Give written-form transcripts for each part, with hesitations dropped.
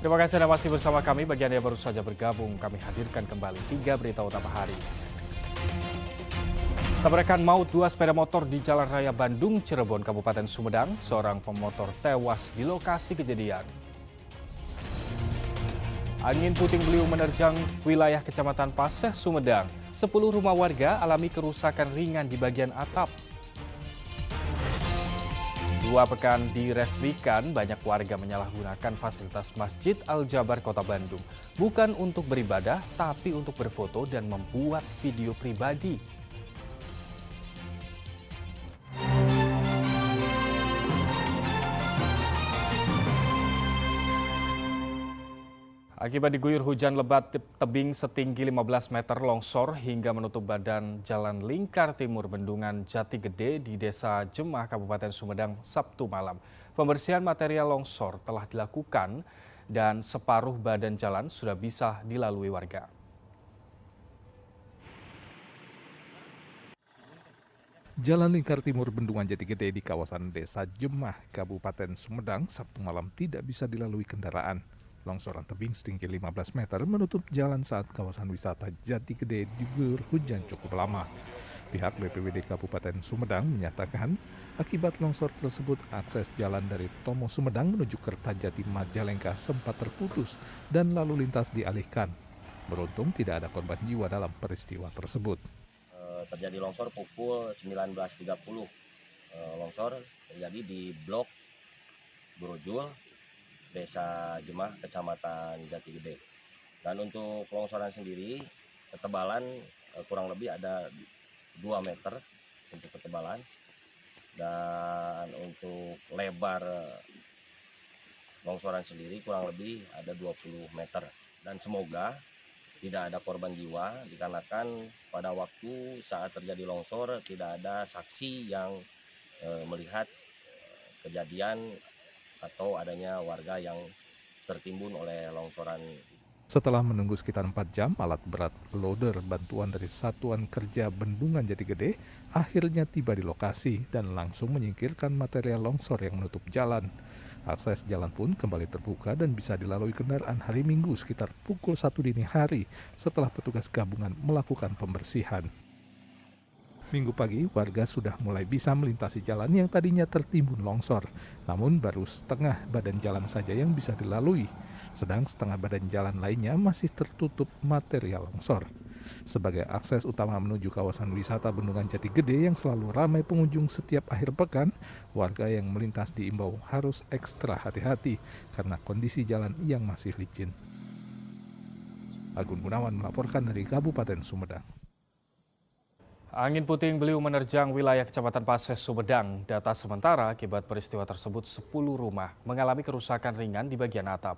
Terima kasih Anda masih bersama kami. Bagi Anda yang baru saja bergabung, kami hadirkan kembali 3 berita utama hari. Tabrakan maut 2 sepeda motor di Jalan Raya Bandung, Cirebon, Kabupaten Sumedang. Seorang pemotor tewas di lokasi kejadian. Angin puting beliung menerjang wilayah Kecamatan Paseh, Sumedang. 10 rumah warga alami kerusakan ringan di bagian atap. 2 pekan diresmikan, banyak warga menyalahgunakan fasilitas Masjid Al-Jabar Kota Bandung. Bukan untuk beribadah, tapi untuk berfoto dan membuat video pribadi. Akibat diguyur hujan lebat, tebing setinggi 15 meter longsor hingga menutup badan Jalan Lingkar Timur Bendungan Jati Gede di Desa Jemah, Kabupaten Sumedang, Sabtu malam. Pembersihan material longsor telah dilakukan dan separuh badan jalan sudah bisa dilalui warga. Jalan Lingkar Timur Bendungan Jati Gede di kawasan Desa Jemah, Kabupaten Sumedang, Sabtu malam tidak bisa dilalui kendaraan. Longsoran tebing setinggi 15 meter menutup jalan saat kawasan wisata Jati Gede diguyur hujan cukup lama. Pihak BPBD Kabupaten Sumedang menyatakan akibat longsor tersebut akses jalan dari Tomo Sumedang menuju Kertajati Majalengka sempat terputus dan lalu lintas dialihkan. Beruntung tidak ada korban jiwa dalam peristiwa tersebut. Terjadi longsor pukul 19.30. Longsor terjadi di blok Brojul, Desa Jemah, Kecamatan Jati Gede. Dan untuk longsoran sendiri, ketebalan kurang lebih ada 2 meter untuk ketebalan. Dan untuk lebar longsoran sendiri kurang lebih ada 20 meter. Dan semoga tidak ada korban jiwa dikarenakan pada waktu saat terjadi longsor tidak ada saksi yang melihat kejadian atau adanya warga yang tertimbun oleh longsoran. Setelah menunggu sekitar 4 jam, alat berat loader bantuan dari Satuan Kerja Bendungan Jati Gede akhirnya tiba di lokasi dan langsung menyingkirkan material longsor yang menutup jalan. Akses jalan pun kembali terbuka dan bisa dilalui kendaraan hari Minggu sekitar pukul 1 dini hari setelah petugas gabungan melakukan pembersihan. Minggu pagi, warga sudah mulai bisa melintasi jalan yang tadinya tertimbun longsor. Namun baru setengah badan jalan saja yang bisa dilalui, sedang setengah badan jalan lainnya masih tertutup material longsor. Sebagai akses utama menuju kawasan wisata Bendungan Jati Gede yang selalu ramai pengunjung setiap akhir pekan, warga yang melintas diimbau harus ekstra hati-hati karena kondisi jalan yang masih licin. Agun Gunawan melaporkan dari Kabupaten Sumedang. Angin puting beliung menerjang wilayah Kecamatan Paseh, Sumedang. Data sementara akibat peristiwa tersebut 10 rumah mengalami kerusakan ringan di bagian atap.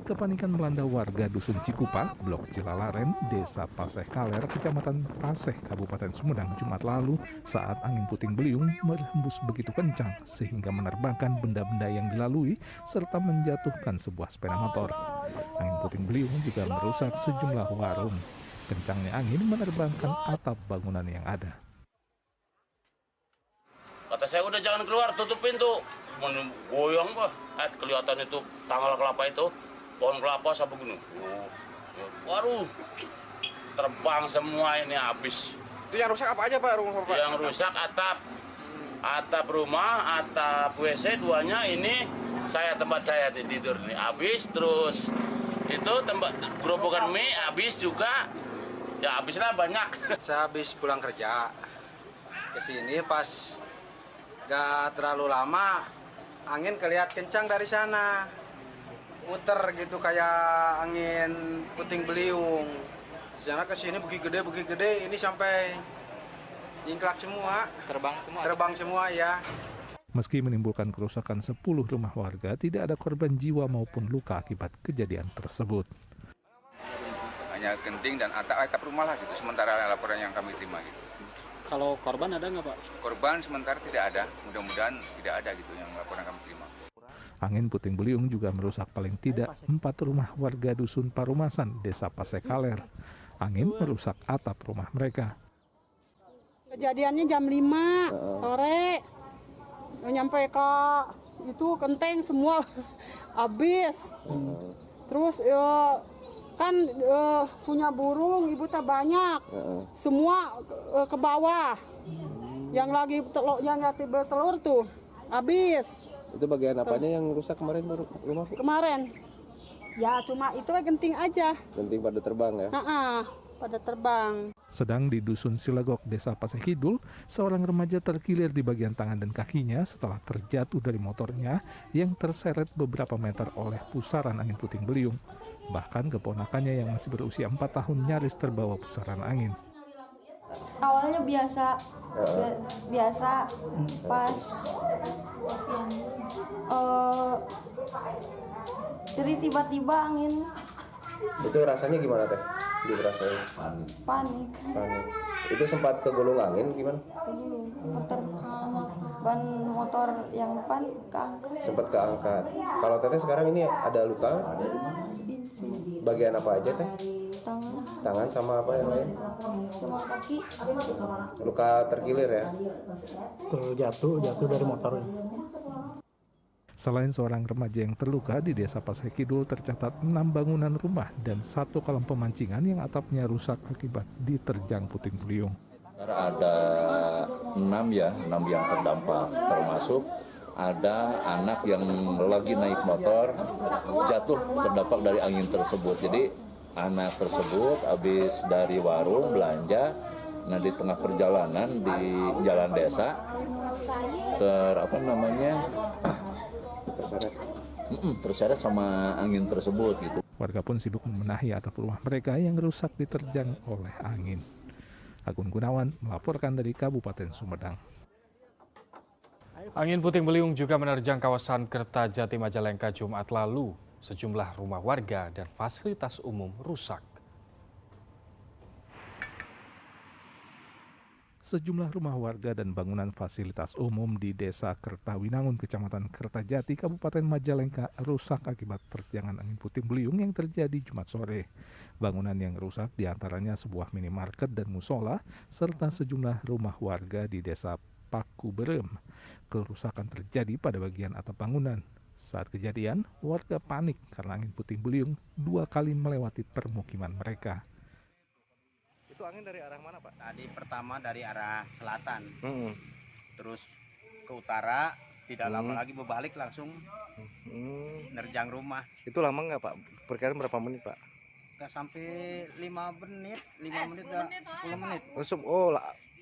Kepanikan melanda warga Dusun Cikupa, Blok Cilalaren, Desa Paseh Kaler, Kecamatan Paseh, Kabupaten Sumedang, Jumat lalu saat angin puting beliung berhembus begitu kencang sehingga menerbangkan benda-benda yang dilalui serta menjatuhkan sebuah sepeda motor. Angin puting beliung juga merusak sejumlah warung. Kencangnya angin menerbangkan atap bangunan yang ada. Kata saya udah jangan keluar, tutup pintu. Goyang pak, kelihatan itu tanggal kelapa itu, pohon kelapa sampai gunung. Waduh, terbang semua ini habis. Itu yang rusak apa aja Pak rumah Bapak? Yang rusak atap rumah, atap WC duanya ini tempat saya tidur nih habis, terus itu tempat gerobokan mie habis juga, ya habislah banyak. Saya habis pulang kerja ke sini pas gak terlalu lama angin kelihatan kencang dari sana, muter gitu kayak angin puting beliung. Di sana ke sini bukit gede ini sampai nyingklak semua, terbang semua ya. Meski menimbulkan kerusakan 10 rumah warga, tidak ada korban jiwa maupun luka akibat kejadian tersebut. Hanya genting dan atap rumah lah gitu, sementara laporan yang kami terima gitu. Kalau korban ada nggak Pak? Korban sementara tidak ada, mudah-mudahan tidak ada gitu yang laporan kami terima. Angin puting beliung juga merusak paling tidak 4 rumah warga Dusun Parumasan, Desa Paseh Kaler. Angin merusak atap rumah mereka. Kejadiannya jam 5 sore. nyampe ke itu Kenteng semua habis. Terus kan punya burung ibu tak banyak, semua ke bawah. Yang lagi yang bertelur tuh habis. Itu bagian apanya yang rusak kemarin rumah? Kemarin ya cuma itu genting aja. Genting pada terbang ya? Pada terbang. Sedang di Dusun Silagok, Desa Paseh Kidul, seorang remaja terkilir di bagian tangan dan kakinya setelah terjatuh dari motornya yang terseret beberapa meter oleh pusaran angin puting beliung. Bahkan keponakannya yang masih berusia 4 tahun nyaris terbawa pusaran angin. Awalnya biasa pas jadi tiba-tiba angin. Itu rasanya gimana teh? Dirasain? Panik. Itu sempat kegulung angin gimana? Kegulung, ban motor yang depan keangkat. Sempat keangkat. Kalau teteh sekarang ini ada luka? Bagian apa aja teh? Tangan sama apa yang lain? Sama kaki. Luka terkilir ya? Terjatuh dari motor. Selain seorang remaja yang terluka, di Desa Paseh Kidul tercatat 6 bangunan rumah dan 1 kolam pemancingan yang atapnya rusak akibat diterjang puting beliung. Ada 6 yang terdampak, termasuk ada anak yang lagi naik motor jatuh terdampak dari angin tersebut. Jadi anak tersebut habis dari warung belanja, nah di tengah perjalanan di jalan desa terseret sama angin tersebut gitu. Warga pun sibuk membenahi atap rumah mereka yang rusak diterjang oleh angin. Agun Gunawan melaporkan dari Kabupaten Sumedang. Angin puting beliung juga menerjang kawasan Kertajati Majalengka Jumat lalu. Sejumlah rumah warga dan fasilitas umum rusak. Sejumlah rumah warga dan bangunan fasilitas umum di Desa Kertawinangun, Kecamatan Kertajati, Kabupaten Majalengka rusak akibat terjangan angin puting beliung yang terjadi Jumat sore. Bangunan yang rusak diantaranya sebuah minimarket dan musola, serta sejumlah rumah warga di Desa Paku Berem. Kerusakan terjadi pada bagian atap bangunan. Saat kejadian, warga panik karena angin puting beliung 2 kali melewati permukiman mereka. Itu angin dari arah mana, Pak? Tadi pertama dari arah selatan, terus ke utara, tidak lama lagi berbalik langsung nerjang rumah. Itu lama nggak, Pak? Perkiraan berapa menit, Pak? Nggak sampai 5 menit, 5 menit, 10 menit.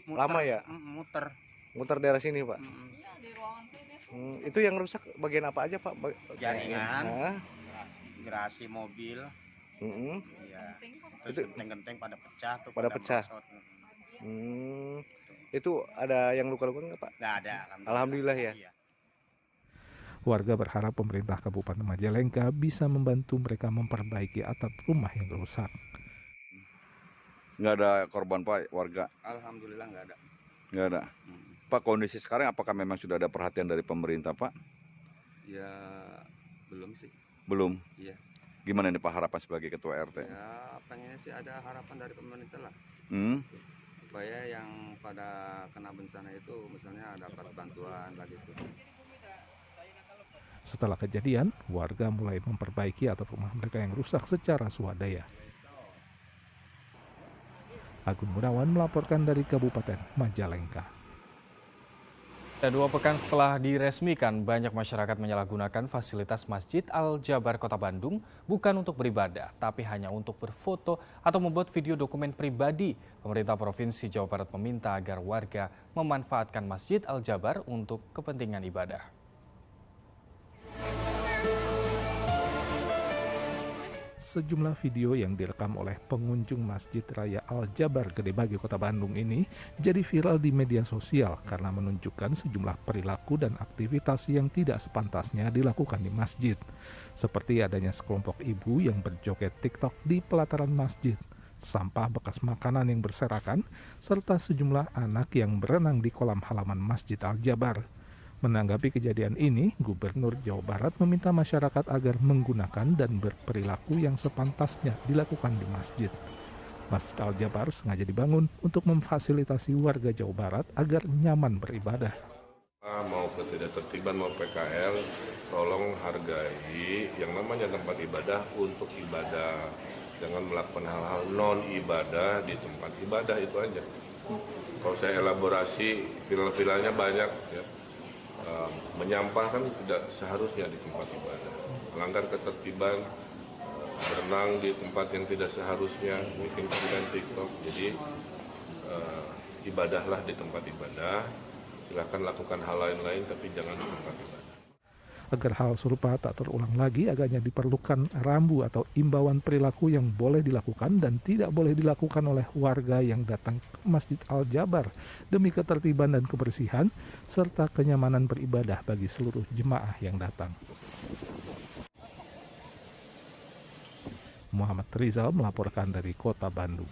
Lama ya? Muter daerah sini, Pak? Itu yang rusak bagian apa aja, Pak? Jaringan, gerasi mobil. Ya. Itu genteng-genteng pada pecah tuh. Pada pecah. Itu ada yang luka-luka nggak, Pak? Nggak ada. Alhamdulillah ya. Iya. Warga berharap pemerintah Kabupaten Majalengka bisa membantu mereka memperbaiki atap rumah yang rusak. Nggak ada korban, Pak, warga? Alhamdulillah nggak ada. Nggak ada. Pak, kondisi sekarang apakah memang sudah ada perhatian dari pemerintah, Pak? Ya belum sih. Belum? Iya. Gimana nih Pak harapan sebagai ketua RT? Ya pengennya sih ada harapan dari pemerintah lah. Supaya yang pada kena bencana itu misalnya dapat bantuan lagi tuh. Setelah kejadian, warga mulai memperbaiki atap rumah mereka yang rusak secara swadaya. Agun Gunawan melaporkan dari Kabupaten Majalengka. 2 pekan setelah diresmikan, banyak masyarakat menyalahgunakan fasilitas Masjid Al-Jabar Kota Bandung bukan untuk beribadah, tapi hanya untuk berfoto atau membuat video dokumen pribadi. Pemerintah Provinsi Jawa Barat meminta agar warga memanfaatkan Masjid Al-Jabar untuk kepentingan ibadah. Sejumlah video yang direkam oleh pengunjung Masjid Raya Al-Jabar Gede Bage Kota Bandung ini jadi viral di media sosial karena menunjukkan sejumlah perilaku dan aktivitas yang tidak sepantasnya dilakukan di masjid. Seperti adanya sekelompok ibu yang berjoget TikTok di pelataran masjid, sampah bekas makanan yang berserakan, serta sejumlah anak yang berenang di kolam halaman Masjid Al-Jabar. Menanggapi kejadian ini, Gubernur Jawa Barat meminta masyarakat agar menggunakan dan berperilaku yang sepantasnya dilakukan di masjid. Masjid Al-Jabar sengaja dibangun untuk memfasilitasi warga Jawa Barat agar nyaman beribadah. Maupun ketidaktertiban mau PKL, tolong hargai yang namanya tempat ibadah untuk ibadah. Jangan melakukan hal-hal non ibadah di tempat ibadah, itu aja. Kalau saya elaborasi, villa-villanya banyak ya. Menyampah kan tidak seharusnya di tempat ibadah. Melanggar ketertiban, berenang di tempat yang tidak seharusnya, bikin konten TikTok. Jadi ibadahlah di tempat ibadah. Silahkan lakukan hal lain-lain, tapi jangan di tempat ibadah. Agar hal serupa tak terulang lagi, agaknya diperlukan rambu atau imbauan perilaku yang boleh dilakukan dan tidak boleh dilakukan oleh warga yang datang ke Masjid Al-Jabar demi ketertiban dan kebersihan, serta kenyamanan beribadah bagi seluruh jemaah yang datang. Muhammad Rizal melaporkan dari Kota Bandung.